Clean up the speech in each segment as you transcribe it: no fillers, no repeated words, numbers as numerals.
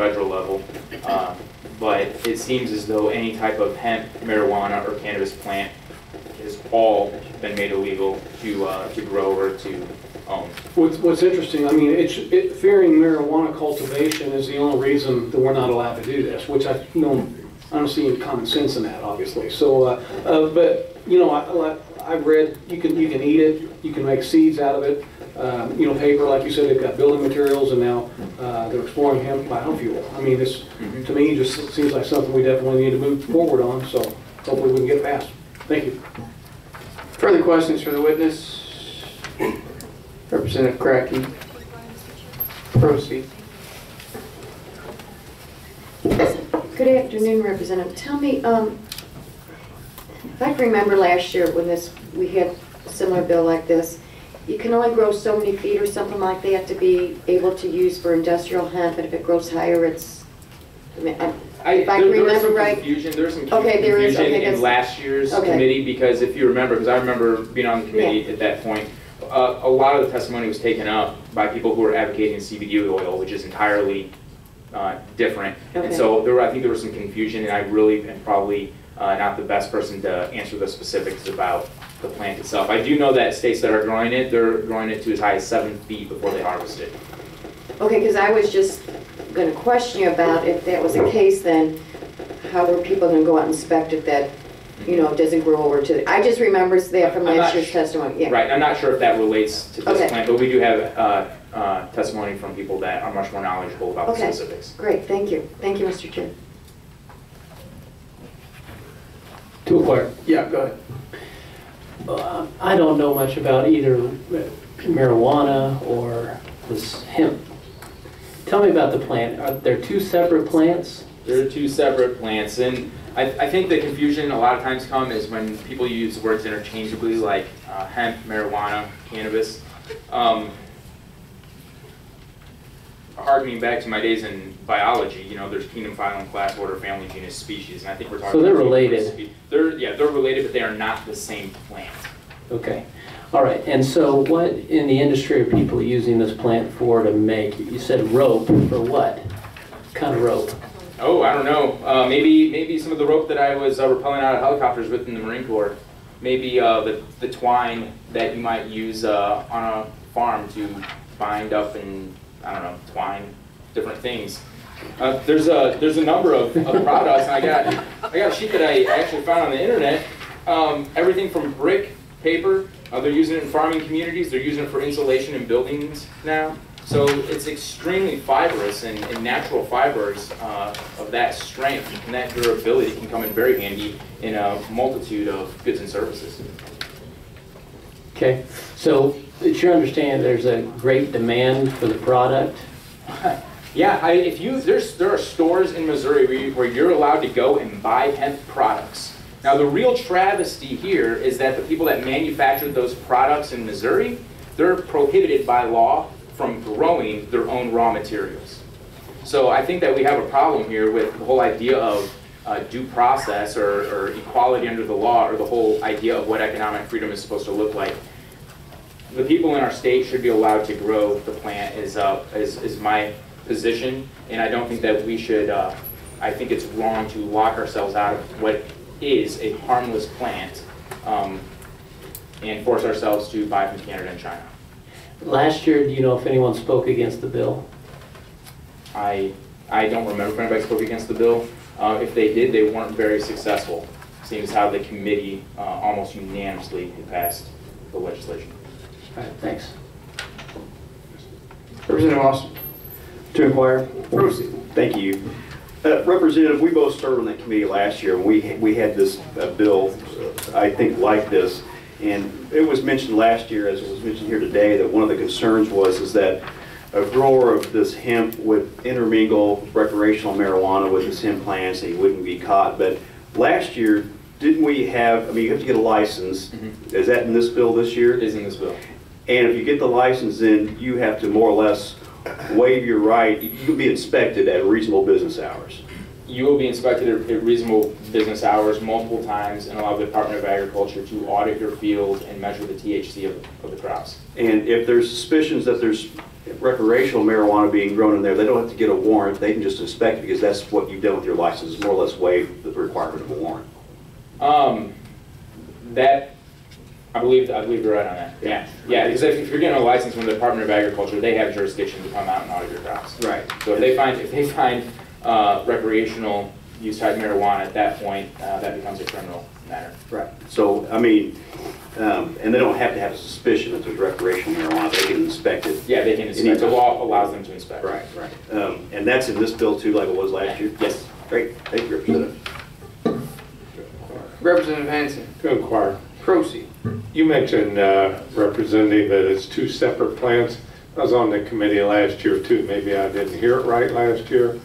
federal level. But it seems as though any type of hemp, marijuana, or cannabis plant has all been made illegal to grow or to own. What's interesting, I mean, fearing marijuana cultivation is the only reason that we're not allowed to do this, which I don't see any common sense in that, obviously. So, but you know, I've read you can eat it, you can make seeds out of it. You know, paper, like you said, they've got building materials, and now they're exploring hemp biofuel. I mean, this to me just seems like something we definitely need to move forward on. So hopefully we can get it passed. Thank you. Further questions for the witness? Representative Cracky. Proceed. Good afternoon, Representative. Tell me, if I can remember last year when we had a similar bill like this, you can only grow so many feet or something like that to be able to use for industrial hemp, and if it grows higher, it's, if I can remember right. There was some confusion in last year's committee, because if you remember, because I remember being on the committee at that point, a lot of the testimony was taken up by people who were advocating CBD oil, which is entirely different. And so I think there was some confusion, and I really am probably not the best person to answer the specifics about the plant itself. I do know that states that are growing it, they're growing it to as high as 7 feet before they harvest it. Okay, because I was just going to question you about if that was the case, then how were people going to go out and inspect it that, you know, it doesn't grow over to I just remember that from last year's testimony. Yeah. Right, I'm not sure if that relates to this plant, but we do have testimony from people that are much more knowledgeable about the specifics. Great, thank you. Thank you, Mr. Chair. To acquire. Yeah, go ahead. I don't know much about either marijuana or this hemp. Tell me about the plant. Are there two separate plants? There are two separate plants, and I think the confusion a lot of times is when people use words interchangeably, like hemp, marijuana, cannabis. Harkening back to my days in biology, you know, there's kingdom, phylum, class, order, family, genus, species, and I think we're talking. So they're related. They're related, but they are not the same plant. Okay, all right. And so, what in the industry are people using this plant for to make? You said rope for what? What kind of rope? Oh, I don't know. Maybe some of the rope that I was rappelling out of helicopters with in the Marine Corps. Maybe the twine that you might use on a farm to bind up and, I don't know, twine different things. There's a number of products, and I got a sheet that I actually found on the internet. Everything from brick, paper. They're using it in farming communities. They're using it for insulation in buildings now. So it's extremely fibrous, and natural fibers of that strength and that durability can come in very handy in a multitude of goods and services. Okay, so it's your understanding there's a great demand for the product? Yeah, there are stores in Missouri where you're allowed to go and buy hemp products. Now the real travesty here is that the people that manufactured those products in Missouri, they're prohibited by law from growing their own raw materials. So I think that we have a problem here with the whole idea of due process or equality under the law, or the whole idea of what economic freedom is supposed to look like. The people in our state should be allowed to grow the plant is my position, and I don't think that we should, I think it's wrong to lock ourselves out of what is a harmless plant and force ourselves to buy from Canada and China. Last year, do you know if anyone spoke against the bill? I don't remember if anybody spoke against the bill. If they did, they weren't very successful, seeing as how the committee almost unanimously had passed the legislation. All right, thanks. Representative Austin. To inquire. Proceed. Thank you. Representative, we both served on that committee last year. We had this bill, I think, like this, and it was mentioned last year, as it was mentioned here today, that one of the concerns is that a grower of this hemp would intermingle recreational marijuana with his hemp plants, and he wouldn't be caught. But last year, didn't we have, I mean, you have to get a license. Mm-hmm. Is that in this bill this year? It is in this bill. And if you get the license, then you have to more or less waive your right. You can be inspected at reasonable business hours. You will be inspected at reasonable business hours multiple times and allow the Department of Agriculture to audit your field and measure the THC of the crops. And if there's suspicions that there's recreational marijuana being grown in there, they don't have to get a warrant, they can just inspect it because that's what you've done with your license, more or less waive the requirement of a warrant. That, I believe you're right on that. Yeah, because if you're getting a license from the Department of Agriculture, they have jurisdiction to come out and audit your crops. Right. So if they find recreational use type marijuana at that point, that becomes a criminal matter. Right. So, I mean, and they don't have to have a suspicion that there's recreational marijuana, they can inspect it. Yeah, they can inspect. The law allows them to inspect. Right, right. And that's in this bill too, like it was last year? Yes. Great, thank you, Representative. Representative Hanson, To inquire, proceed. you mentioned, Representative, that it's two separate plants. I was on the committee last year too, maybe I didn't hear it right last year.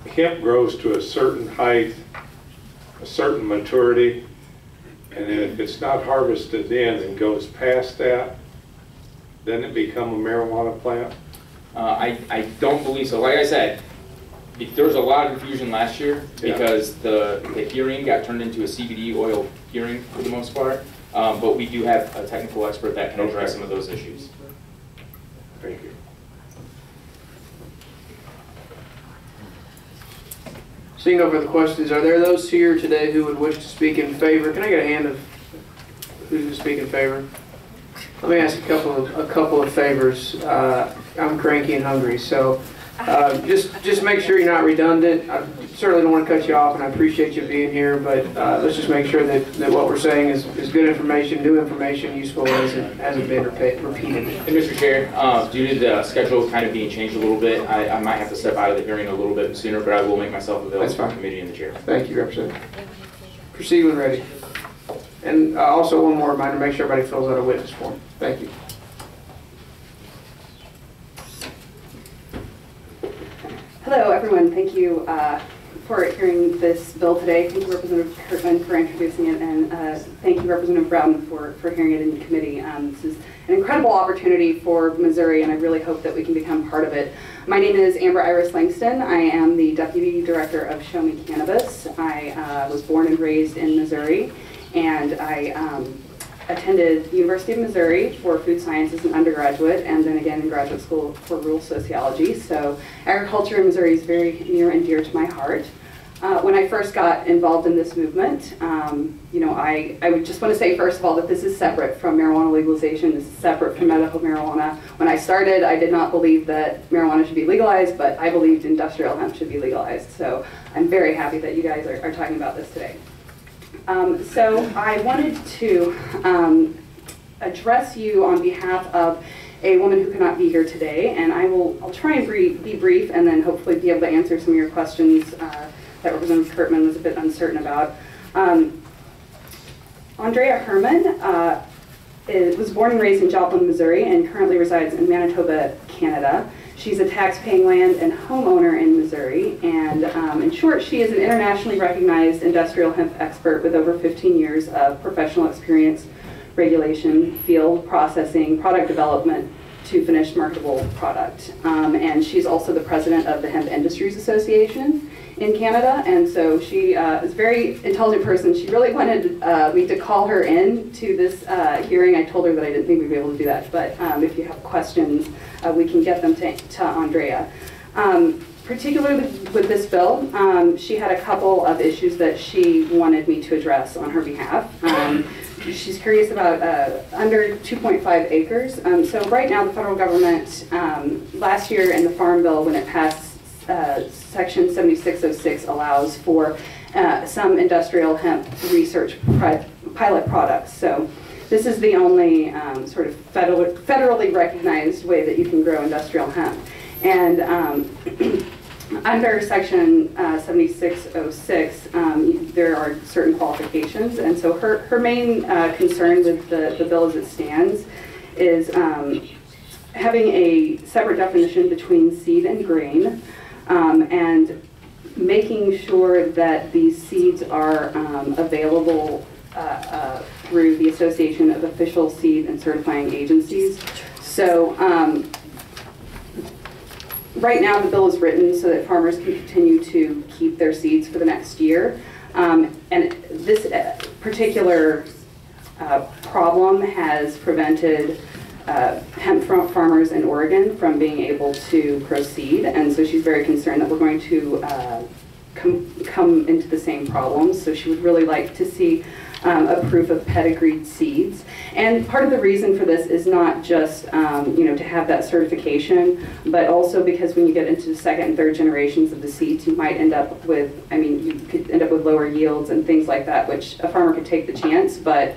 Hemp grows to a certain height, a certain maturity, and then if it's not harvested in and goes past that, then it become a marijuana plant? I don't believe so. Like I said, there was a lot of confusion last year because the hearing got turned into a CBD oil hearing for the most part. But we do have a technical expert that can address some of those issues. Thank you. Seeing no further questions, are there those here today who would wish to speak in favor? Can I get a hand of who's going to speak in favor? Let me ask a couple of favors. I'm cranky and hungry, so just make sure you're not redundant. I certainly don't want to cut you off, and I appreciate you being here, but let's just make sure that what we're saying is good information, new information, useful, hasn't been repeated. And Mr. Chair, due to the schedule kind of being changed a little bit, I might have to step out of the hearing a little bit sooner, but I will make myself available to the committee and the chair. Thank you, Representative. Proceed when ready. And also one more reminder, make sure everybody fills out a witness form. Thank you. Hello, everyone. Thank you for hearing this bill today. Thank you, Representative Kurtman, for introducing it, and thank you, Representative Brown, for hearing it in the committee. This is an incredible opportunity for Missouri, and I really hope that we can become part of it. My name is Amber Iris Langston. I am the Deputy Director of Show Me Cannabis. I was born and raised in Missouri, and I attended the University of Missouri for food science as an undergraduate, and then again in graduate school for rural sociology. So agriculture in Missouri is very near and dear to my heart. When I first got involved in this movement, you know, I would just want to say first of all that this is separate from marijuana legalization. This is separate from medical marijuana. When I started, I did not believe that marijuana should be legalized, but I believed industrial hemp should be legalized. So I'm very happy that you guys are talking about this today. So I wanted to address you on behalf of a woman who cannot be here today, and I'll try and be brief and then hopefully be able to answer some of your questions that Representative Kurtman was a bit uncertain about. Andrea Herman was born and raised in Joplin, Missouri, and currently resides in Manitoba, Canada. She's a tax-paying land and homeowner in Missouri, and in short, she is an internationally recognized industrial hemp expert with over 15 years of professional experience, regulation, field processing, product development to finished marketable product. And she's also the president of the Hemp Industries Association in Canada, and so she is a very intelligent person. She really wanted me to call her in to this hearing. I told her that I didn't think we'd be able to do that, but if you have questions, we can get them to Andrea. Particularly with this bill, she had a couple of issues that she wanted me to address on her behalf. She's curious about under 2.5 acres. So right now the federal government, last year in the Farm Bill when it passed, Section 7606 allows for some industrial hemp research pilot products. So this is the only sort of federally recognized way that you can grow industrial hemp. And under Section 7606, there are certain qualifications. And so her main concern with the bill as it stands is having a separate definition between seed and grain, and making sure that these seeds are available through the Association of Official Seed and Certifying Agencies. So right now the bill is written so that farmers can continue to keep their seeds for the next year. And this particular problem has prevented hemp farmers in Oregon from being able to proceed, and so she's very concerned that we're going to come into the same problems. So she would really like to see a proof of pedigreed seeds. And part of the reason for this is not just to have that certification, but also because when you get into the second and third generations of the seeds, you might end up with, you could end up with lower yields and things like that, which a farmer could take the chance, but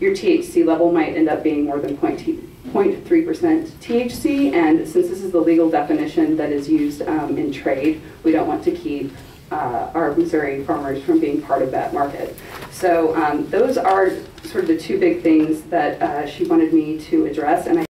your THC level might end up being more than 0.3% THC, and since this is the legal definition that is used in trade, we don't want to keep our Missouri farmers from being part of that market. So those are sort of the two big things that she wanted me to address, and